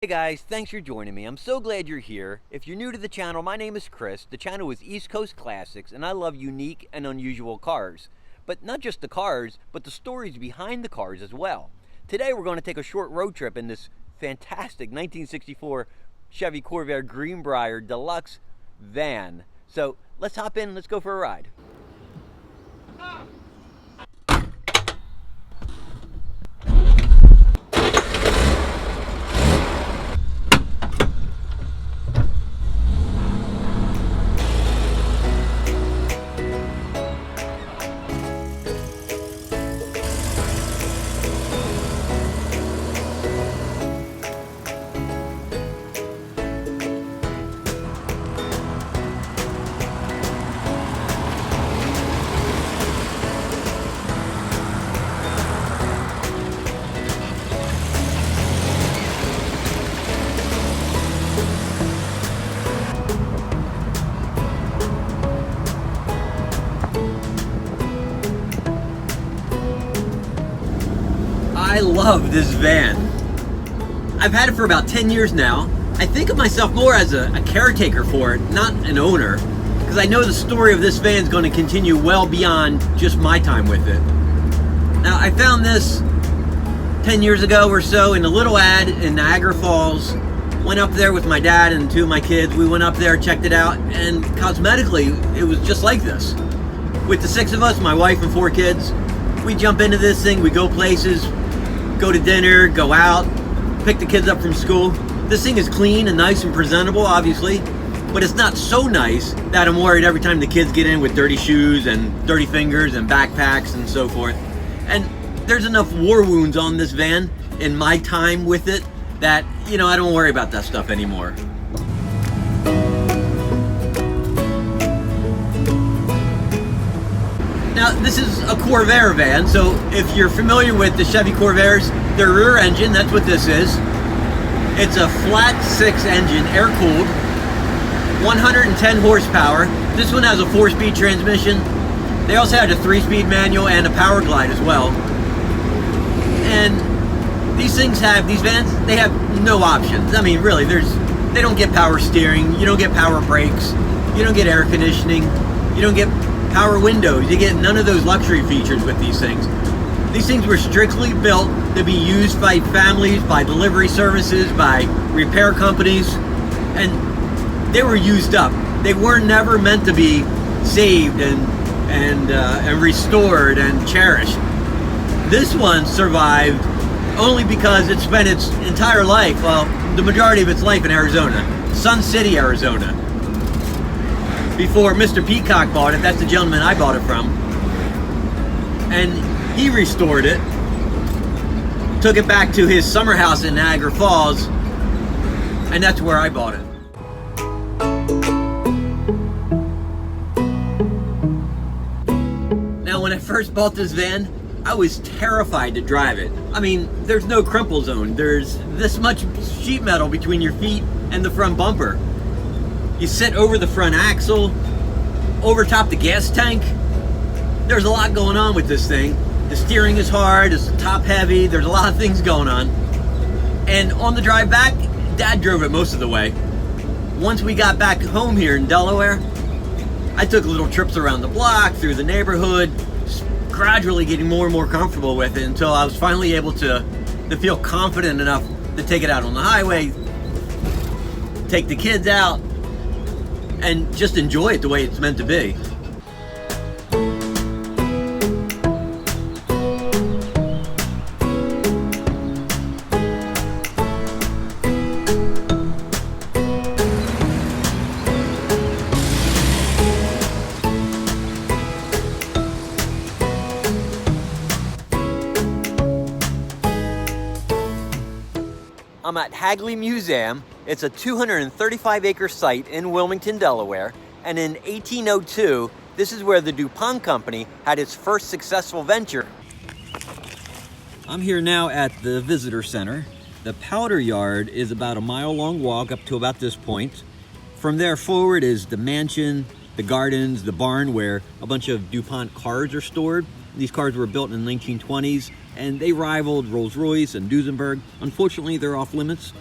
Hey guys, thanks for joining me. I'm so glad you're here. If you're new to the channel, my name is Chris. The channel is East Coast Classics, and I love unique and unusual cars. But not just the cars, but the stories behind the cars as well. Today we're going to take a short road trip in this fantastic 1964 Chevy Corvair Greenbrier Deluxe van. So let's hop in, let's go for a ride. I love this van. I've had it for about 10 years now. I think of myself more as a caretaker for it, not an owner, because I know the story of this van is going to continue well beyond just my time with it. Now, I found this 10 years ago or so in a little ad in Niagara Falls. Went up there with my dad and two of my kids. We went up there, checked it out, and cosmetically, it was just like this. With the six of us, my wife and four kids, we jump into this thing, we go places, go to dinner, go out, pick the kids up from school. This thing is clean and nice and presentable, obviously, but it's not so nice that I'm worried every time the kids get in with dirty shoes and dirty fingers and backpacks and so forth. And there's enough war wounds on this van in my time with it that, I don't worry about that stuff anymore. Now, this is a Corvair van, so if you're familiar with the Chevy Corvairs, their rear engine, that's what this is. It's a flat six engine, air-cooled, 110 horsepower. This one has a 4-speed transmission. They also had a 3-speed manual and a power glide as well. And these vans, they have no options. I mean, really, they don't get power steering, you don't get power brakes, you don't get air conditioning, you don't get power windows. You get none of those luxury features with these things. These things were strictly built to be used by families, by delivery services, by repair companies, and they were used up. They were never meant to be saved and restored and cherished. This one survived only because it spent its entire life, well, the majority of its life in Arizona, Sun City, Arizona. Before Mr. Peacock bought it, that's the gentleman I bought it from. And he restored it, took it back to his summer house in Niagara Falls, and that's where I bought it. Now, when I first bought this van, I was terrified to drive it. I mean, there's no crumple zone. There's this much sheet metal between your feet and the front bumper. You sit over the front axle, over top the gas tank. There's a lot going on with this thing. The steering is hard, it's top heavy, there's a lot of things going on. And on the drive back, Dad drove it most of the way. Once we got back home here in Delaware, I took little trips around the block, through the neighborhood, gradually getting more and more comfortable with it until I was finally able to feel confident enough to take it out on the highway, take the kids out, and just enjoy it the way it's meant to be. I'm at Hagley Museum. It's a 235-acre site in Wilimngton, Delaware, and in 1802, this is where the Dupont company had its first successful venture. I'm here now at the visitor center. The powder yard is about a mile-long walk up to about this point. From there forward is the mansion, the gardens, the barn where a bunch of Dupont cars are stored. These cars were built in the 1920s and they rivaled Rolls-Royce and Duesenberg. Unfortunately, they're off limits.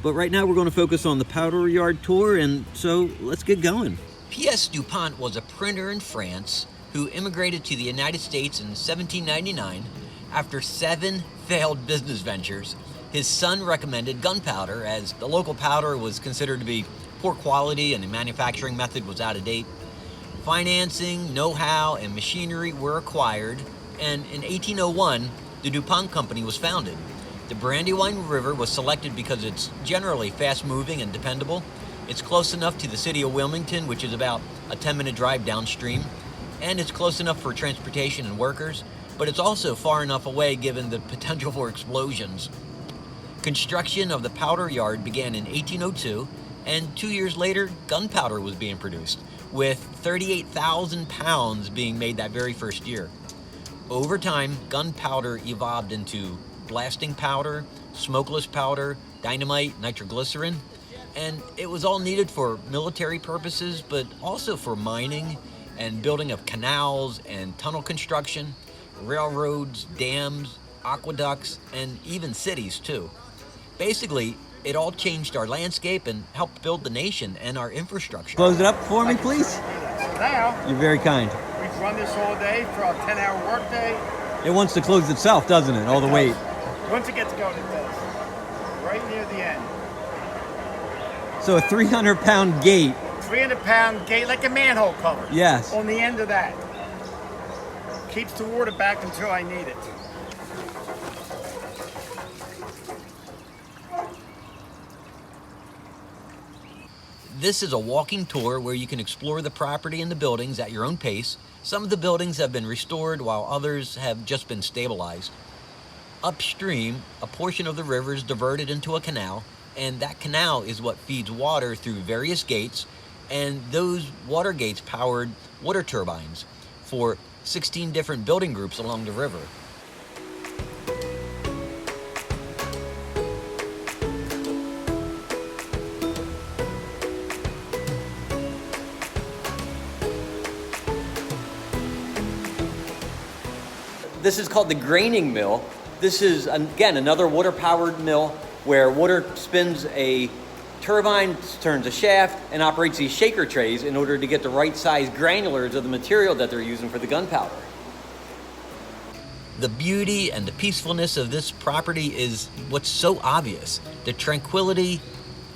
But right now we're going to focus on the powder yard tour, and so let's get going. P.S. Dupont was a printer in France who immigrated to the United States in 1799 after 7 failed business ventures. His son recommended gunpowder, as the local powder was considered to be poor quality and the manufacturing method was out of date. Financing, know-how, and machinery were acquired, and in 1801, the Dupont Company was founded. The Brandywine River was selected because it's generally fast-moving and dependable. It's close enough to the city of Wilimngton, which is about a 10-minute drive downstream, and it's close enough for transportation and workers, but it's also far enough away given the potential for explosions. Construction of the powder yard began in 1802, and 2 years later, gunpowder was being produced, with 38,000 pounds being made that very first year. Over time, gunpowder evolved into blasting powder, smokeless powder, dynamite, nitroglycerin, and it was all needed for military purposes, but also for mining and building of canals and tunnel construction, railroads, dams, aqueducts, and even cities too. Basically, it all changed our landscape and helped build the nation and our infrastructure. Close it up for me, please. So now, You're very kind. we've run this all day for a 10-hour workday. It wants to close itself, doesn't it? All the weight. Once it gets going, it does. Right near the end. So a 300-pound gate. 300-pound gate, like a manhole cover. Yes. On the end of that. Keeps the water back until I need it. This is a walking tour where you can explore the property and the buildings at your own pace. Some of the buildings have been restored while others have just been stabilized. Upstream, a portion of the river is diverted into a canal, and that canal is what feeds water through various gates, and those water gates powered water turbines for 16 different building groups along the river. This is called the graining mill. This is, again, another water-powered mill where water spins a turbine, turns a shaft, and operates these shaker trays in order to get the right size granulars of the material that they're using for the gunpowder. The beauty and the peacefulness of this property is what's so obvious. The tranquility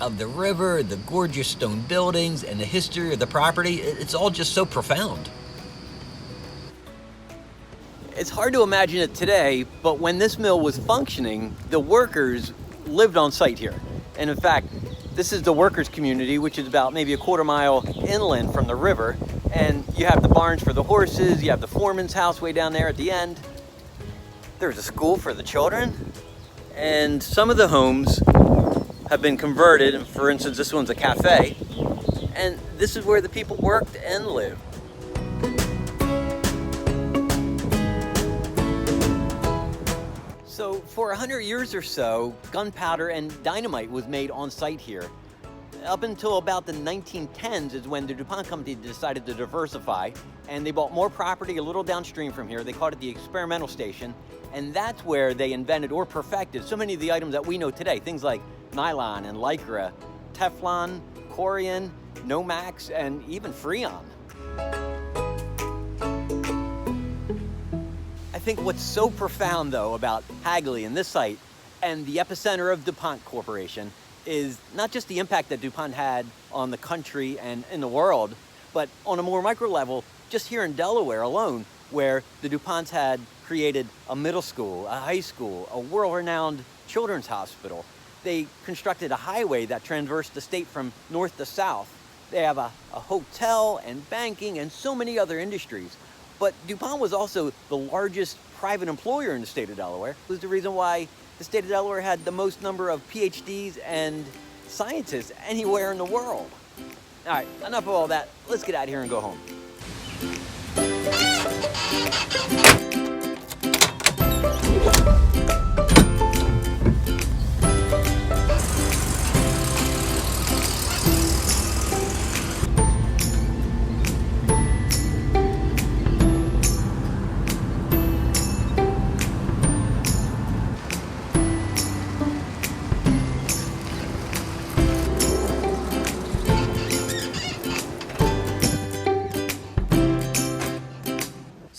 of the river, the gorgeous stone buildings, and the history of the property, it's all just so profound. It's hard to imagine it today, but when this mill was functioning, the workers lived on site here. And in fact, this is the workers' community, which is about maybe a quarter-mile inland from the river. And you have the barns for the horses, you have the foreman's house way down there at the end. There's a school for the children. And some of the homes have been converted. And for instance, this one's a cafe. And this is where the people worked and lived. So for 100 years or so, gunpowder and dynamite was made on site here. Up until about the 1910s is when the Dupont Company decided to diversify, and they bought more property a little downstream from here. They called it the experimental station, and that's where they invented or perfected so many of the items that we know today. Things like nylon and lycra, Teflon, Corian, Nomax, and even Freon. I think what's so profound, though, about Hagley and this site and the epicenter of DuPont Corporation is not just the impact that DuPont had on the country and in the world, but on a more micro level, just here in Delaware alone, where the DuPonts had created a middle school, a high school, a world-renowned children's hospital. They constructed a highway that traversed the state from north to south. They have a hotel and banking and so many other industries. But DuPont was also the largest private employer in the state of Delaware. It was the reason why the state of Delaware had the most number of PhDs and scientists anywhere in the world. All right, enough of all that. Let's get out of here and go home.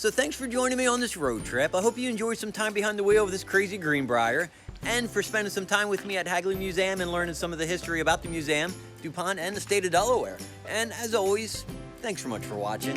So thanks for joining me on this road trip. I hope you enjoyed some time behind the wheel of this crazy Greenbrier, and for spending some time with me at Hagley Museum and learning some of the history about the museum, Dupont, and the state of Delaware. And as always, thanks so much for watching.